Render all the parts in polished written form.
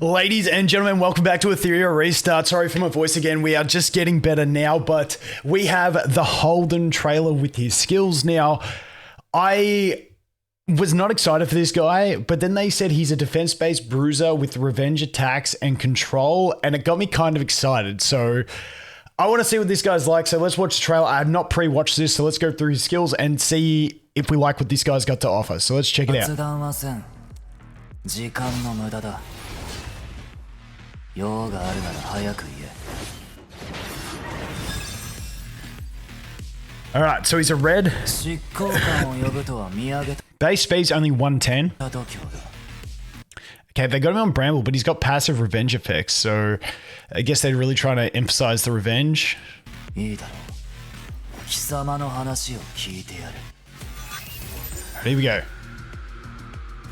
Ladies and gentlemen, welcome back to Etheria Restart. Sorry for my voice again. We are just getting better now, but we have the Holden trailer with his skills now. I was not excited for this guy, but then they said he's a defense-based bruiser with revenge attacks and control, and it got me kind of excited. So I want to see what this guy's like. So let's watch the trailer. I have not pre-watched this, so let's go through his skills and see if we like what this guy's got to offer. So let's check it out. Alright, so he's a red. Base speed's only 110. Okay, they got him on Bramble, but he's got passive revenge effects, so I guess they're really trying to emphasize the revenge. Here we go.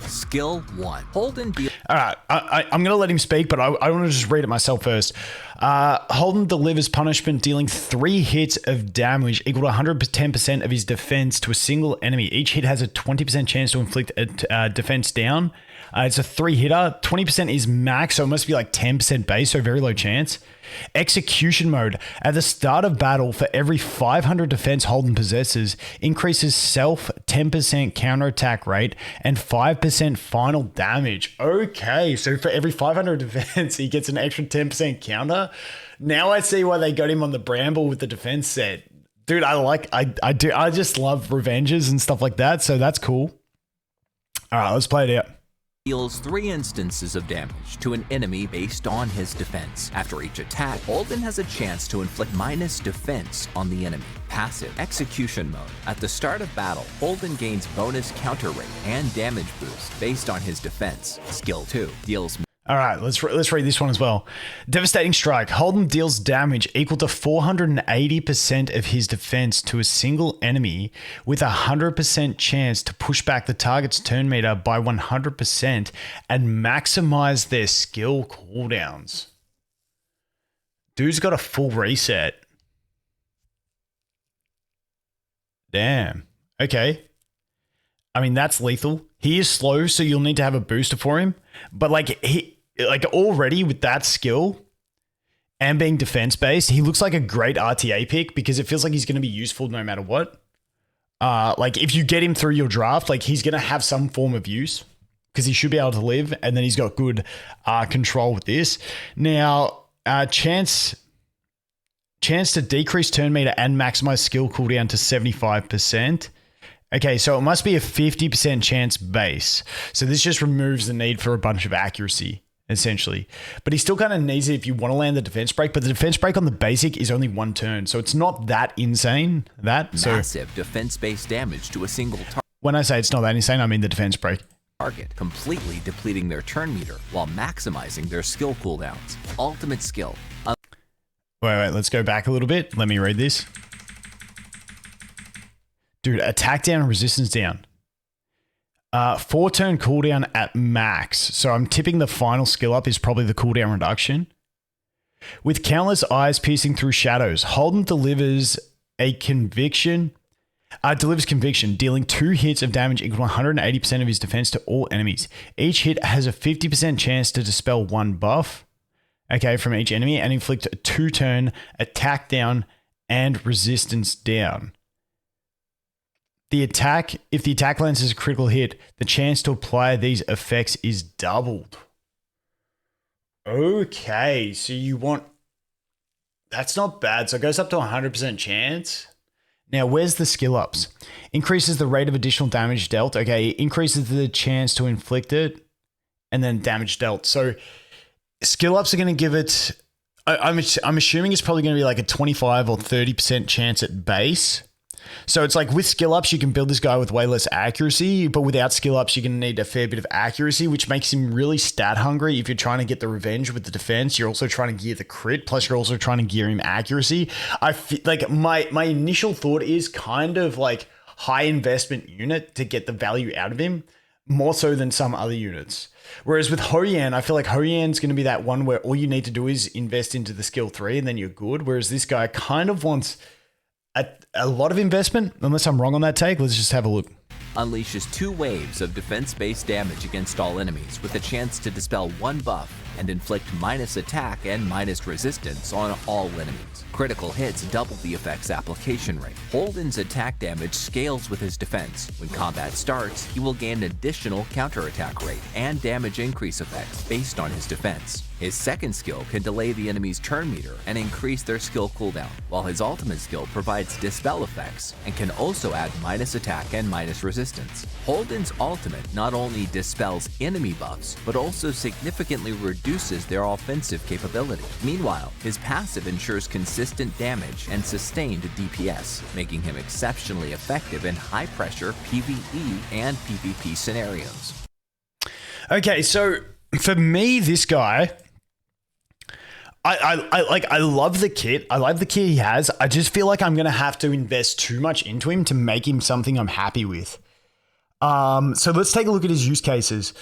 Skill 1. Holden. Alright, I'm going to let him speak, but I want to just read it myself first. Holden delivers punishment dealing 3 hits of damage equal to 110% of his defense to a single enemy. Each hit has a 20% chance to inflict a defense down. It's a 3-hitter. 20% is max, so it must be like 10% base, so very low chance. Execution mode. At the start of battle, for every 500 defense Holden possesses, increases self 10% counterattack rate and 5% final damage. Okay, so for every 500 defense, he gets an extra 10% counter. Now I see why they got him on the Bramble with the defense set. Dude, I just love revenges and stuff like that, so that's cool. All right, let's play it out. Deals 3 instances of damage to an enemy based on his defense. After each attack, Holden has a chance to inflict minus defense on the enemy. Passive execution mode. At the start of battle, Holden gains bonus counter rate and damage boost based on his defense. Skill 2 deals. All right, let's read this one as well. Devastating Strike. Holden deals damage equal to 480% of his defense to a single enemy with a 100% chance to push back the target's turn meter by 100% and maximize their skill cooldowns. Dude's got a full reset. Damn. Okay. I mean, that's lethal. He is slow, so you'll need to have a booster for him. But like already with that skill and being defense based, he looks like a great RTA pick because it feels like he's going to be useful no matter what. Like if you get him through your draft, like he's going to have some form of use because he should be able to live, and then he's got good control with this. Now, chance to decrease turn meter and maximize skill cooldown to 75%. Okay, so it must be a 50% chance base. So this just removes the need for a bunch of accuracy, essentially. But he still kind of needs it if you want to land the defense break, but the defense break on the basic is only 1 turn, so it's not that insane. Massive defense-based damage to a single target. When I say it's not that insane, I mean the defense break. Target, completely depleting their turn meter while maximizing their skill cooldowns. Ultimate skill. Wait, let's go back a little bit. Let me read this. Dude, attack down and resistance down. 4-turn cooldown at max. So I'm tipping the final skill up is probably the cooldown reduction. With countless eyes piercing through shadows, Holden delivers conviction, dealing 2 hits of damage equal to 180% of his defense to all enemies. Each hit has a 50% chance to dispel 1 buff, okay, from each enemy and inflict a 2-turn attack down and resistance down. If the attack lands as a critical hit, the chance to apply these effects is doubled. Okay, so you want... That's not bad. So it goes up to 100% chance. Now, where's the skill ups? Increases the rate of additional damage dealt. Okay, it increases the chance to inflict it, and then damage dealt. So skill ups are going to give it... I'm assuming it's probably going to be like a 25 or 30% chance at base. So it's like with skill ups, you can build this guy with way less accuracy, but without skill ups, you're going to need a fair bit of accuracy, which makes him really stat hungry. If you're trying to get the revenge with the defense, you're also trying to gear the crit, plus you're also trying to gear him accuracy. I feel like my initial thought is kind of like high investment unit to get the value out of him, more so than some other units. Whereas with Hoyan, I feel like Hoyan's going to be that one where all you need to do is invest into the skill 3 and then you're good. Whereas this guy kind of wants a lot of investment, unless I'm wrong on that take. Let's just have a look. Unleashes 2 waves of defense-based damage against all enemies with a chance to dispel 1 buff and inflict minus attack and minus resistance on all enemies. Critical hits double the effect's application rate. Holden's attack damage scales with his defense. When combat starts, he will gain additional counterattack rate and damage increase effects based on his defense. His second skill can delay the enemy's turn meter and increase their skill cooldown, while his ultimate skill provides dispel effects and can also add minus attack and minus resistance. Holden's ultimate not only dispels enemy buffs, but also significantly reduces their offensive capability. Meanwhile, his passive ensures consistent damage and sustained DPS, making him exceptionally effective in high-pressure PvE and PvP scenarios. Okay, so for me, this guy, I love the kit. I love the kit he has. I just feel like I'm going to have to invest too much into him to make him something I'm happy with. So let's take a look at his use cases.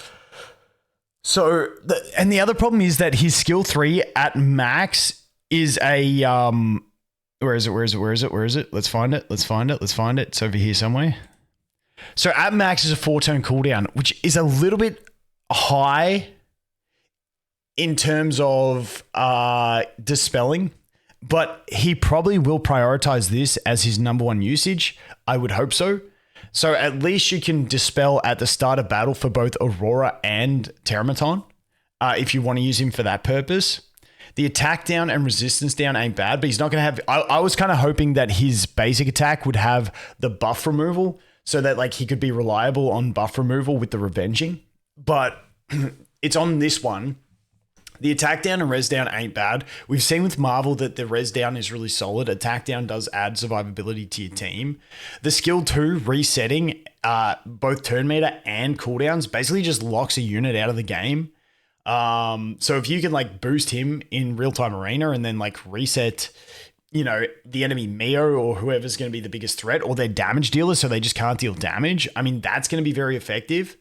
So, the other problem is that his skill 3 at max is a, where is it? Let's find it. It's over here somewhere. So at max is a 4-turn cooldown, which is a little bit high in terms of dispelling, but he probably will prioritize this as his number one usage. I would hope so. So at least you can dispel at the start of battle for both Aurora and Terramaton, if you want to use him for that purpose. The attack down and resistance down ain't bad, but he's not going to have... I was kind of hoping that his basic attack would have the buff removal so that like he could be reliable on buff removal with the revenging. But it's on this one. The attack down and res down ain't bad. We've seen with Marvel that the res down is really solid. Attack down does add survivability to your team. The skill 2, resetting both turn meter and cooldowns, basically just locks a unit out of the game. So if you can like boost him in real-time arena and then like reset, you know, the enemy Mio or whoever's going to be the biggest threat, or their damage dealer so they just can't deal damage, I mean, that's going to be very effective.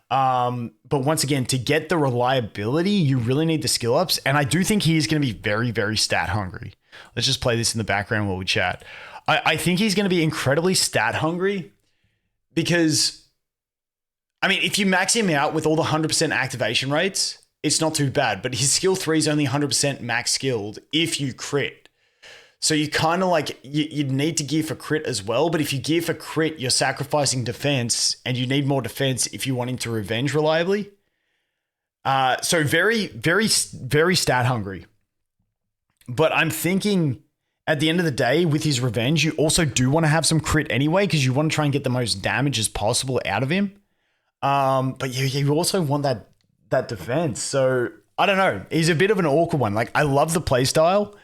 But once again, to get the reliability, you really need the skill ups. And I do think he is going to be very, very stat hungry. Let's just play this in the background while we chat. I think he's going to be incredibly stat hungry because, I mean, if you max him out with all the 100% activation rates, it's not too bad. But his skill 3 is only 100% max skilled if you crit. So you kind of like, you'd need to gear for crit as well. But if you gear for crit, you're sacrificing defense and you need more defense if you want him to revenge reliably. So very, very, very stat hungry. But I'm thinking at the end of the day with his revenge, you also do want to have some crit anyway, because you want to try and get the most damage as possible out of him. But you also want that defense. So I don't know. He's a bit of an awkward one. Like I love the playstyle.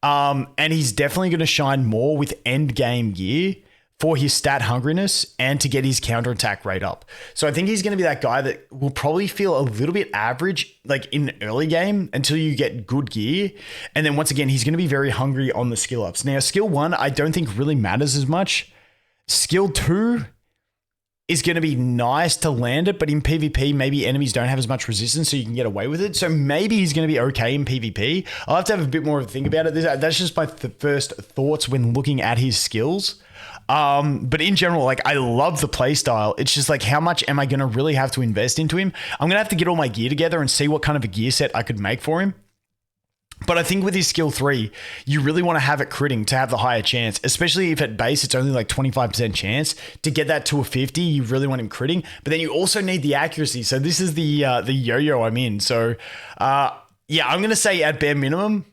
And he's definitely going to shine more with end game gear for his stat hungriness and to get his counterattack rate up. So I think he's going to be that guy that will probably feel a little bit average, like in early game until you get good gear. And then once again, he's going to be very hungry on the skill ups. Now, skill 1, I don't think really matters as much. Skill 2 is going to be nice to land it, but in PvP, maybe enemies don't have as much resistance, so you can get away with it. So maybe he's going to be okay in PvP. I'll have to have a bit more of a think about it. That's just my first thoughts when looking at his skills. But in general, like I love the playstyle. It's just like, how much am I going to really have to invest into him? I'm going to have to get all my gear together and see what kind of a gear set I could make for him. But I think with his skill 3, you really want to have it critting to have the higher chance, especially if at base it's only like 25% chance. To get that to a 50, you really want him critting. But then you also need the accuracy. So this is the yo-yo I'm in. So yeah, I'm going to say at bare minimum,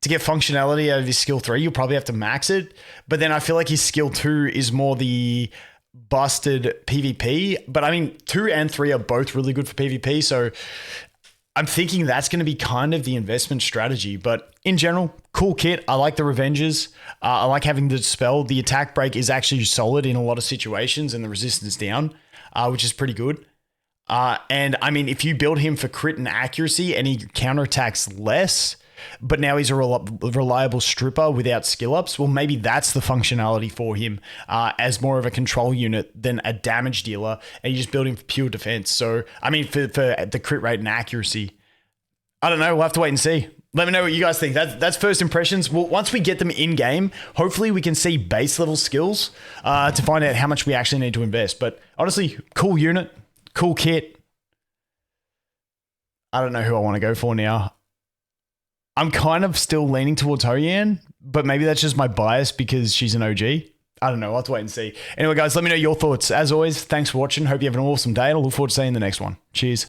to get functionality out of his skill 3, you'll probably have to max it. But then I feel like his skill 2 is more the busted PvP. But I mean, 2 and 3 are both really good for PvP. So I'm thinking that's going to be kind of the investment strategy. But in general, cool kit. I like the Revenges. I like having the Dispel. The attack break is actually solid in a lot of situations and the resistance down, which is pretty good. And I mean, if you build him for crit and accuracy and he counterattacks less, but now he's a reliable stripper without skill ups, well, maybe that's the functionality for him as more of a control unit than a damage dealer, and you just build him for pure defense. So, I mean, for the crit rate and accuracy, I don't know. We'll have to wait and see. Let me know what you guys think. That's first impressions. Well, once we get them in game, hopefully we can see base level skills to find out how much we actually need to invest. But honestly, cool unit, cool kit. I don't know who I want to go for now. I'm kind of still leaning towards Hoyan, but maybe that's just my bias because she's an OG. I don't know. I'll have to wait and see. Anyway, guys, let me know your thoughts. As always, thanks for watching. Hope you have an awesome day, and I look forward to seeing you in the next one. Cheers.